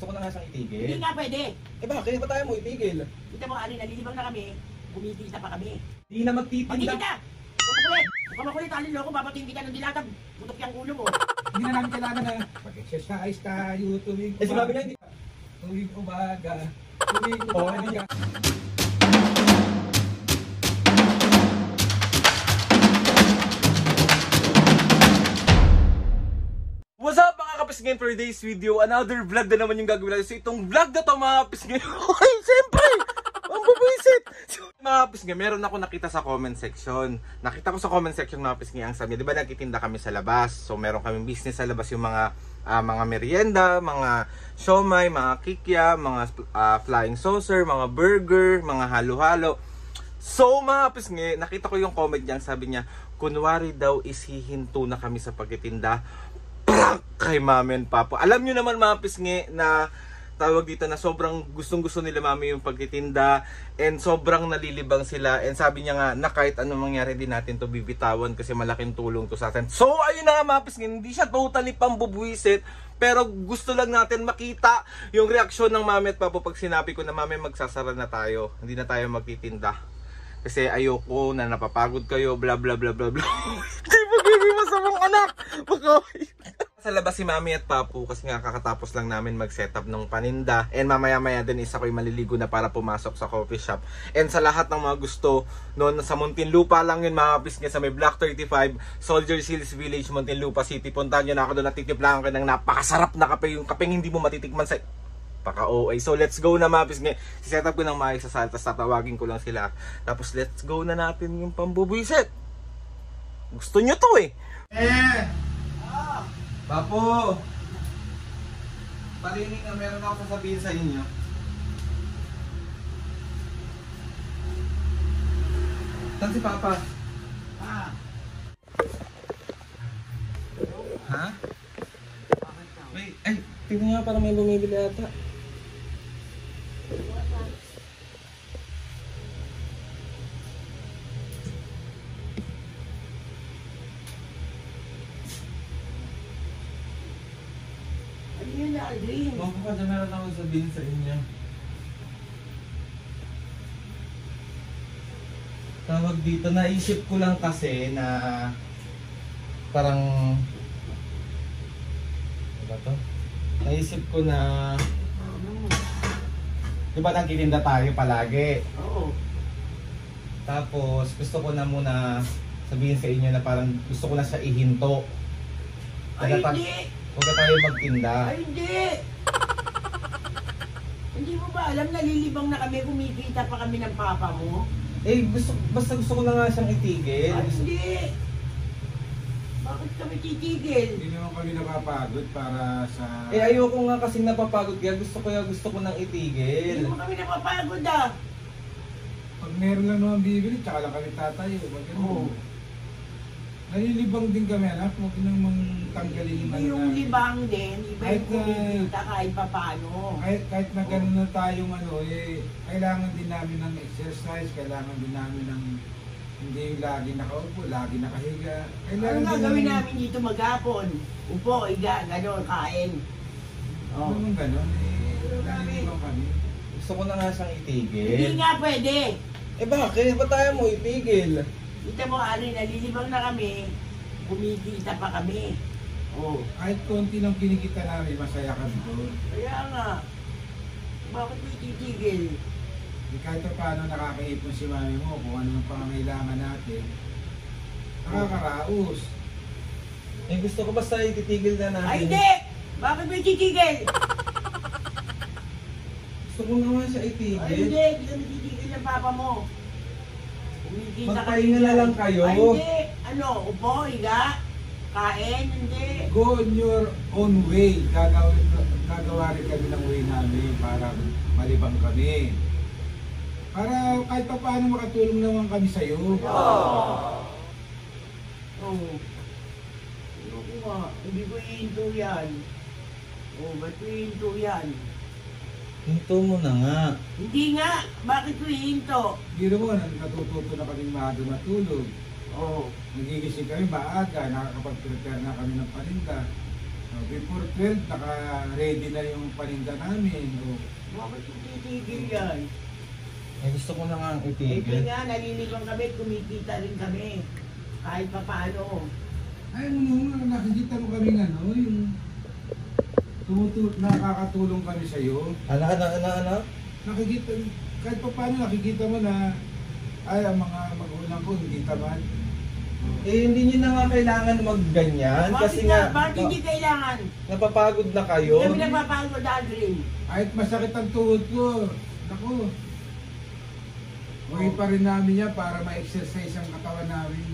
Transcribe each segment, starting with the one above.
Gusto ko na nga siyang itigil. Hindi nga pwede. Eh bakit? Ba't tayo mo itigil? Kita mo, Ali, nalilibang na kami. Kumikita pa kami. Hindi na magtitinda. Magkikita! Kumakulit! Kumakulit, alin loko, babatiin kita ng dilatag. Putok yung ulo mo. Hindi na namin kailangan na mag-exercise tayo tuwing Eh sinabi niya hindi. tuwing umaga, tuwing umaga. What's up mga kapisngin, for today's video, another vlog na naman yung gagawin natin. So itong vlog na to mga kapisngin, ay siyempre, ang bubuisit. So, mga kapisngin, meron ako nakita sa comment section. Nakita ko sa comment section mga kapisngin, ang sabi, di ba nagtitinda kami sa labas? So meron kaming business sa labas, yung mga merienda, mga siomay, mga kikya, mga flying saucer, mga burger, mga halo-halo. So mga kapisngin, nakita ko yung comment niya, sabi niya, kunwari daw is hihinto na kami sa pagtitinda kay Mami and Papa. Alam nyo naman mga pisngi na tawag dito na sobrang gustong-gusto nila Mami yung pagtitinda and sobrang nalilibang sila and sabi niya nga na kahit anong mangyari din natin to bibitawan kasi malaking tulong to sa atin. So ayun na nga mga pisngi, hindi siya totally pambubuisit pero gusto lang natin makita yung reaksyon ng Mami at Papa pag sinabi ko na Mami magsasara na tayo, hindi na tayo magtitinda. Kasi ayoko na napapagod kayo, bla bla bla bla bla. Hindi magiging masamang anak. Sa labas si Mami at Papu kasi nga kakatapos lang namin mag-setup ng paninda. And mamaya-maya din isa ko'y maliligo na para pumasok sa coffee shop. And sa lahat ng mga gusto, noon sa Muntinlupa lang yun mga pisngi sa may Block 35, Soldier Hills Village, Muntinlupa City. Puntahan nyo na ako doon at titiplahan ko ng napakasarap na kape. Yung kapeng hindi mo matitikman sa paka-OA. So let's go na mga pisngi. Set up ko ng maayos sa sala, tapos tatawagin ko lang sila. Tapos let's go na natin yung pambubuisit. Gusto nyo to eh. Papo, parinig na meron ako sasabihin sa inyo. Saan si Papa? Ha? Wait, ay, tingnan nga parang may bumibili ata. Baka pa na meron ako sabihin sa inyo. Tawag dito, naisip ko lang kasi na parang ano ba to? Naisip ko na di ba nagtitinda tayo palagi? Oo. Tapos gusto ko na muna sabihin sa inyo na parang gusto ko na siya ihinto. Ay hindi! Huwag na tayo magtinda. Ay hindi! Hindi mo ba alam, nalilibang na kami, kumikita pa kami ng papa mo? Eh, basta gusto ko na nga siyang itigil. Ay hindi! Bakit kami titigil? Hindi naman kami napapagod para sa... Eh, ayoko nga kasing napapagod kaya gusto ko nang itigil. Hindi mo kami napapagod ah! Pag meron lang naman bibili, tsaka lang kami tatayo. Wag ganun. Nalilibang din kami anak, huwag namang tanggalin yung Yung libang din, iba yung kumikita kahit pa paano. Kahit na gano'n na tayong kailangan din namin ng exercise, kailangan din namin ng hindi lagi nakaupo, lagi nakahiga. Ano nga gawin namin dito maghapon? Upo, higa, gano'n, kain. Ano naman gano'n, nalilibang kami. Gusto ko na nga siyang itigil. Hindi nga pwede. Eh bakit? Ba't tayo mo itigil? Kita mo, Ali, nalilibang na kami, kumikita pa kami. Oh. Kahit konti lang kinikita namin, masaya kami doon. Kaya nga, bakit may titigil? Kahit paano nakakaipon si mami mo kung ano ang pangangailangan natin. Nakakaraos. Eh gusto ko basta ititigil na natin. Ay, hindi! Bakit may titigil? Gusto ko na nga siya itigil. Ay, hindi! Hindi kami titigil ng papa mo. Kumikita Magpahinga na lang kayo. Ay, hindi! Ano, upo, higa? Kain? Hindi. Go on your own way. Gagawa rin kami ng way namin para malibang kami. Para kahit pa paano makatulong naman kami sa'yo. Oo. Ano nga, hindi ko ihinto yan. Ba't ko ihinto yan? Hinto mo na nga. Hindi nga, bakit ko ihinto? Biro mo, natututo na kami maaga matulog. Nagigising kami maaga, nakakapag-prepare na kami ng paninda. Before 12, naka-ready na yung paninda namin. Bakit yung titigil yan? Eh, gusto ko na nga Hindi itigil. nga, nalilibang kami, kumikita rin kami. Kahit pa paano. Ay, nakikita mo kami yung nakakatulong kami sa'yo. Ano? Nakikita, kahit pa paano nakikita mo na ay, ang mga magulang ko hindi tamad. Eh, hindi nyo na nga kailangan magganyan. Kasi nga, Bakit hindi kailangan? napapagod na kayo. Kami nagpapagod, Aldrin. Kahit masakit ang tuhod ko, naku, pa rin namin yan para ma-exercise ang katawan namin.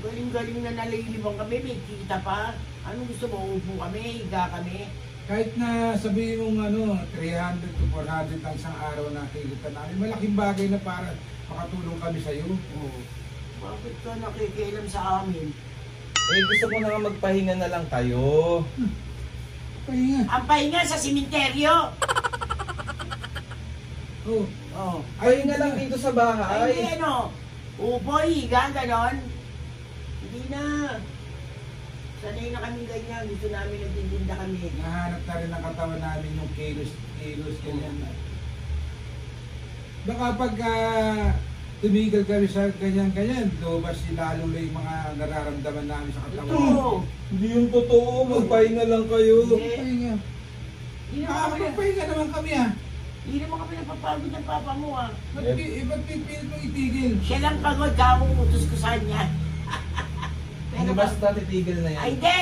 Galing-galing na nalilibang kami, may kita pa. Anong gusto mo? Upo kami, higa kami. Kahit na sabihin mong 300 to 400 ang isang araw na kikita namin, malaking bagay na para makatulong kami sa iyo. Oh. Bakit ka nakikialam sa amin? Eh, gusto ko na nga magpahinga na lang kayo. Pahinga. Ang pahinga sa simenteryo! Oh. Oh. Pahinga lang dito sa Ay, hindi bahay. upo, higa, ganon. Hindi na. Sanay na kami ganyan, gusto namin nagtitinda kami. Nahanap na rin ang katawan namin yung kilos, ganyan na. Baka pag tumigil kami sa ganyan, lumabas lalo na yung mga nararamdaman namin sa katawan. Ito! Hindi yung totoo. Magpahinga lang kayo. Hindi. Pahinga. Nakakapagpahinga naman kami Hindi naman kami napapagod ng papa mo Ba't pipilit mo itigil? Siya lang pagod, ka utos ko sa kanya. Hindi basta titigil na yan. Ay, hindi!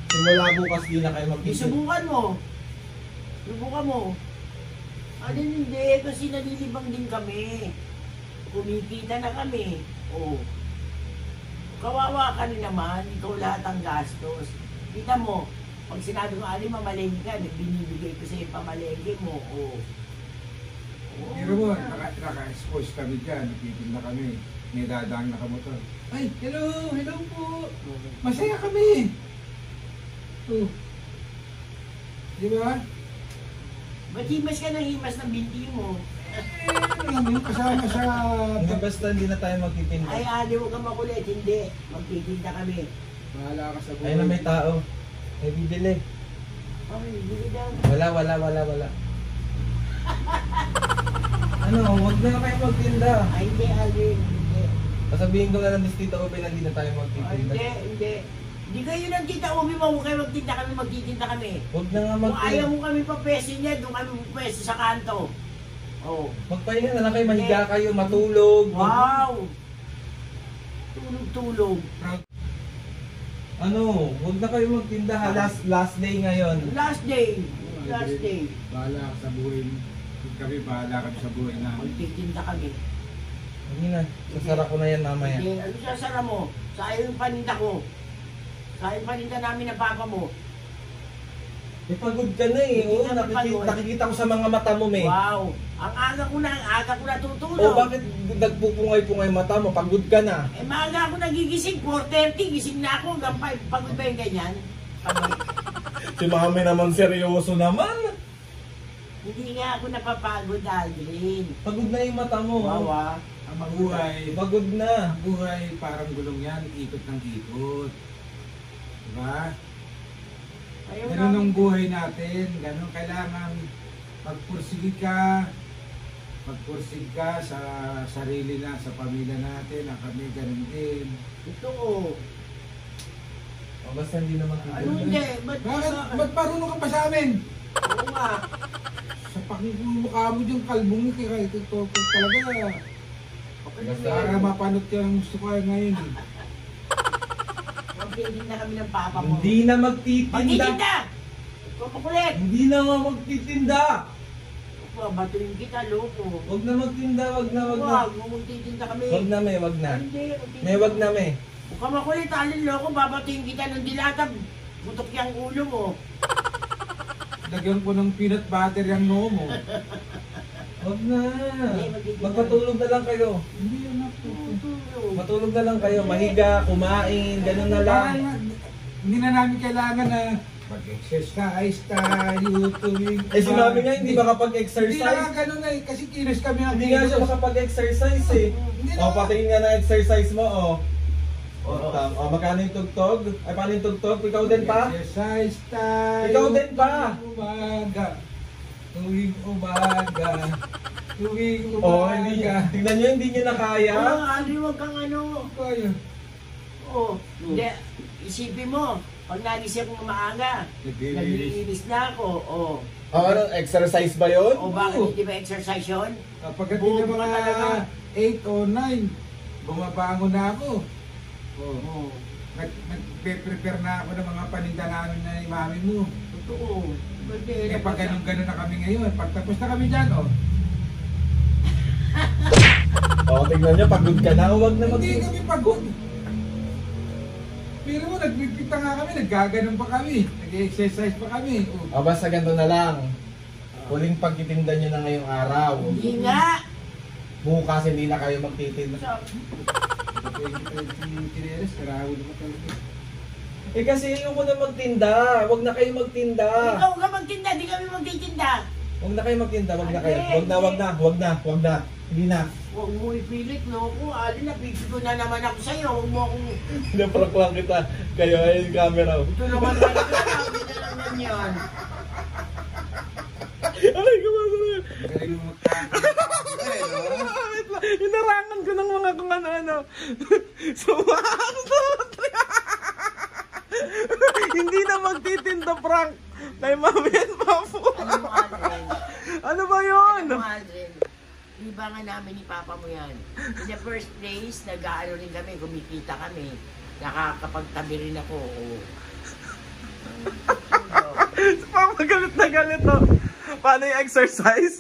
Simula bukas di na kayo magtitigil. Subukan mo. Subukan mo. Ano hindi, kasi nalilibang din kami. Kumikita na kami. Oh. Kawawa ka rin naman, ikaw lahat ang gastos. Kita mo, pag sinabi mo, Ali, mamalengke ka, binibigay ko sa iyo pamalengke mo. Oh. Oh. Pero mo, naka-expose kami dyan, nagtitinda kami. May dadang nakamotor. Ay, hello po. Masaya kami. Oh. Di ba? Ba't himas ka ng himas ng binti mo? Kasama sa... Hindi basta hindi na tayo magtitinda. Ay, Ali, huwag kang makulit. Hindi. Magtitinda kami. Bahala ka sa buhay. Ayun na may tao. May bibili. Ay, bili daw. Wala. Ano, huwag na kayo magtinda. Ay, hindi, Alvin. Hindi. Sasabihin ko na lang Tita Open na hindi na tayo Ay, magtitinda. hindi. Hindi kayo ng tita Umi mo. Huwag kayo magtinda kami. Magtitinda kami. Huwag na nga Kung ayaw magtinda. mo kami pa pwesto niya, doon kami pwesto sa kanto. Oh. Magpahinga na lang kayo, mahiga kayo, matulog. Wow! Tulog-tulog. Ano, huwag na kayo magtinda ha. Last day ngayon. Last day. Last day. Bahala ka sa buhay. Kami, bahala kami sa buhay namin. Magtitinda kami. Hindi na, sasara ko na yan mamaya. Hindi, ano sasara mo? Sayang yung paninda ko. Sayang paninda namin ng papa mo. Eh, pagod ka na eh. Oo, nakikita ko sa mga mata mo, me. Wow! Ang aga ko natutulog. O bakit nagpupungay-pungay mata mo? Pagod ka na. Eh, maaga ako nagigising, 4:30, gising na ako, hanggang 5, pagod ba yung ganyan? Pagod. Si mami naman seryoso naman. Hindi nga ako napapagod, Aldrin. Pagod na yung mata mo. Wow, Ang buhay, Pagod na. ang buhay parang gulong yan, ikot ng ikot. Diba? Ayaw Ganun ang namin. buhay natin. Ganun kailangan magpursige ka sa sarili na, sa pamilya natin, ang kami ganun din. Ito ko. O basta hindi naman Ano hindi? Ba't marunong ka pa sa amin? Oo nga. Sa pakikimukha mo yung kalbong ni kaya ito talaga. Para mapanot ka ang gusto ko ngayon. Magtitinda kami ng papa mo. Hindi na magtitinda. Magtitinda! Papakulit! Hindi na nga magtitinda. Batuin kita, loko. Wag na magtinda, wag na. Huwag, magtitinda kami. Wag na, me, wag na. Hindi, magtitinda. May wag na, me. Huwag ka makulit, alin loko, babatuin kita ng dilatab. Butok yung ulo mo. Lagyan ko ng peanut butter yung noo mo. Wag na. magtitinda. Magpatulog na lang kayo. Hindi yun na po. Matulog na lang kayo, mahiga, kumain, ganun na lang. Hindi na namin kailangan na mag-exercise tayo tuwing... Eh si mami nga hindi Hindi na makapag-exercise. ganun eh, kasi kilos kami ang Hindi nga siya makapag-exercise eh. Hindi O, na. patingin nga na exercise mo, o. O, Magkano yung tugtog? Ay, paano yung tugtog? Ikaw din pa? Exercise tayo. Ikaw din pa? Tuwing umaga. Tuwing Oh, umaga. tingnan nyo, hindi nyo na kaya. Andri, huwag kang ano. Kaya. Hindi, isipin mo, pag nagising ako maaga, naglilinis na ako, Ano, exercise ba yun? bakit hindi ba exercise yun? Pagdating ng Buo ka mga talaga. 8 o 9, bumabangon na ako. Nagpe-prepare na ako ng mga paninda namin na ni mami mo. Totoo. Pag ganun-ganun na kami ngayon, pagtapos na kami dyan, Tingnan nyo, pagod ka na. Huwag na Hindi kami pagod. Pero mo, nagpipita nga kami, naggaganon pa kami, nag-exercise pa kami. Basta ganito na lang. Huling pagtitinda nyo na ngayong araw. Hindi nga. Bukas hindi na kayo magtitinda. Kasi ayoko na magtinda. Huwag na kayo magtinda. Ikaw ka magtinda, di kami magtitinda. Huwag na kayo magtinda. Huwag na kayo. Huwag na. Hindi na. Huwag mo ipilit, loko. Alin, napipito na naman ako sa'yo. Huwag mo akong... Naprank lang kita. Kayo ay yung camera. Ito naman talaga. Sabi na naman yan. Ay, gumagano. Galing mo magkakaroon. Wait lang. Inarangan ko ng mga kung ano-ano. Hindi na magtitinda prank. Kay Mami and Papu. Alam mo, Aldrin. Ano ba yun? Alam mo, Aldrin. Libangan namin ni Papa mo yan. In the first place, nag-aano rin kami, kumikita kami. Nakakapagtabi rin ako. Papa galit na galit to. Paano yung exercise?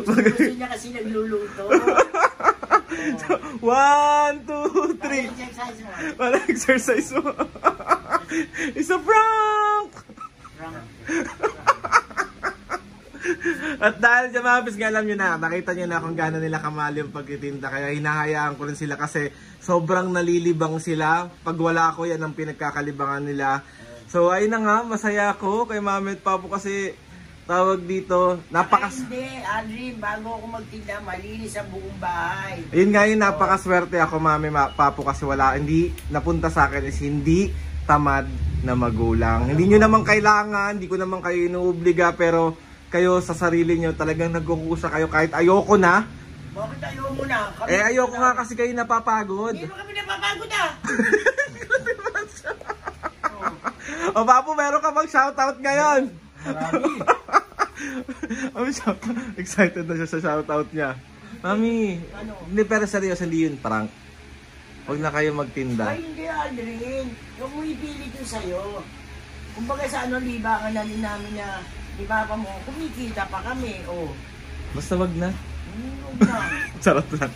Gusto niya kasi nagluluto. 1, 2, 3. Exercise mo. Paano exercise mo? It's a prank! At dahil dyan mga pisga, alam nyo na, nakita nyo na kung gaano nila kamali yung pagtitinda. Kaya hinahayaan ko rin sila kasi sobrang nalilibang sila. Pag wala ako, yan ang pinagkakalibangan nila. So ayun na nga, masaya ako kay Mami at Papu kasi tawag dito, Hindi, Aldrin, bago ako magtinda, malinis ang buong bahay. Ayun nga yun, napakaswerte ako Mami Papu kasi wala, hindi napunta sa akin is hindi tamad na magulang. Hindi nyo naman kailangan, hindi ko naman kayo inuobliga, pero kayo sa sarili nyo talagang nagkukusa kayo kahit ayoko na. Bakit ayaw mo na? Ayoko nga kasi kayo napapagod. Hindi mo kami napapagod ah! O Papu, meron ka bang shoutout ngayon? Marami. Excited na siya sa shoutout niya. Mami, hindi pero seryoso, hindi yun prank. Huwag na kayo magtinda. Ay, hindi, Aldrin. Huwag mo ipilit yun sa'yo. Kumbaga sa libangan na rin namin na ni Papa mo, kumikita pa kami, Basta wag na. Huwag na. Charot lang.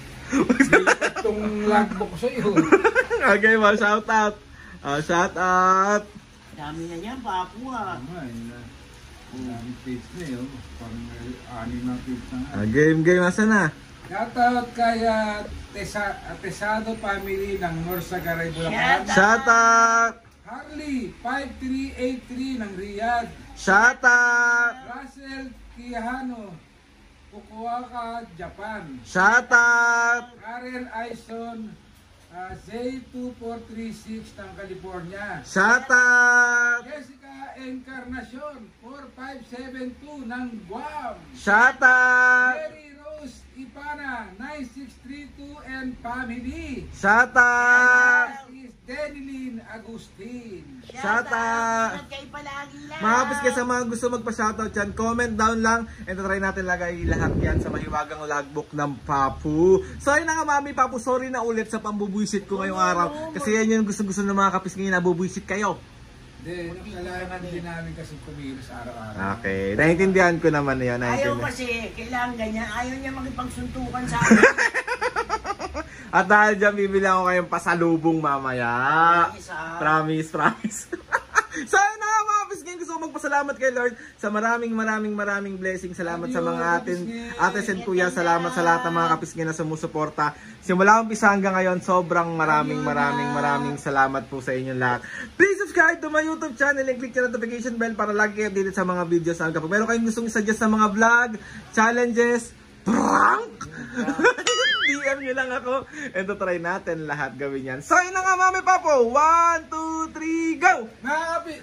Itong logbook sa'yo. Okay, shoutout. Shoutout. Dami na niyan, Papu ah. Ang page na yun. Parang 6 na page na. Game, asa na? Shoutout kay Tesado family ng Norsagaray, Bulacan. Shoutout. Harley 5383 ng Riyadh. Shoutout. Russell Quijano, Fukuoka, Japan. Shoutout. Karen Aison, J2436 ng California. Shoutout. Jessica Encarnacion 4572 ng Guam. Shoutout. Mary Rose Ipana 9632 and family. Shoutout. Is Denilyn Agustin. Shoutout. Kayo palagi lang. Mga kapis sa mga gusto magpa-shoutout dyan, comment down lang and try natin lagay lahat yan sa mahiwagang logbook ng Papu. So ayun na nga Mami Papu, sorry na ulit sa pambubuisit ko ngayong araw. Kasi yan yung gusto-gusto ng mga kapis ngayon, nabubuisit kayo. Hindi, kailangan din namin kasi kumilos araw-araw. Okay, naiintindihan ko naman yun. Ayaw kasi, kailangan ganyan. Ayaw niya makipagsuntukan sa akin. At dahil dyan, bibili ako kayong pasalubong mamaya. Promise. So ayun na mga kapis ngayon, gusto ko magpasalamat kay Lord sa maraming blessing. Salamat sa mga ates and kuya. Salamat sa lahat ng mga kapis ngayon na sumusuporta. Simula umpisa hanggang ngayon, sobrang maraming salamat po sa inyong lahat. Please subscribe to my YouTube channel and click the notification bell para lagi kayo updated sa mga videos na kapag meron kayong gustong i-suggest sa mga vlog, challenges, prank, PM nyo lang ako. And to try natin lahat gawin yan. So, yun na nga, Mami Papo. 1, 2, 3, go! Mga kapi...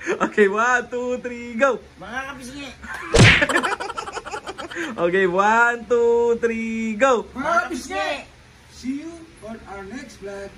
Okay, 1, 2, 3, go! Mga kapisngi. Okay, 1, 2, 3, go! Mga kapisngi! See you on our next vlog.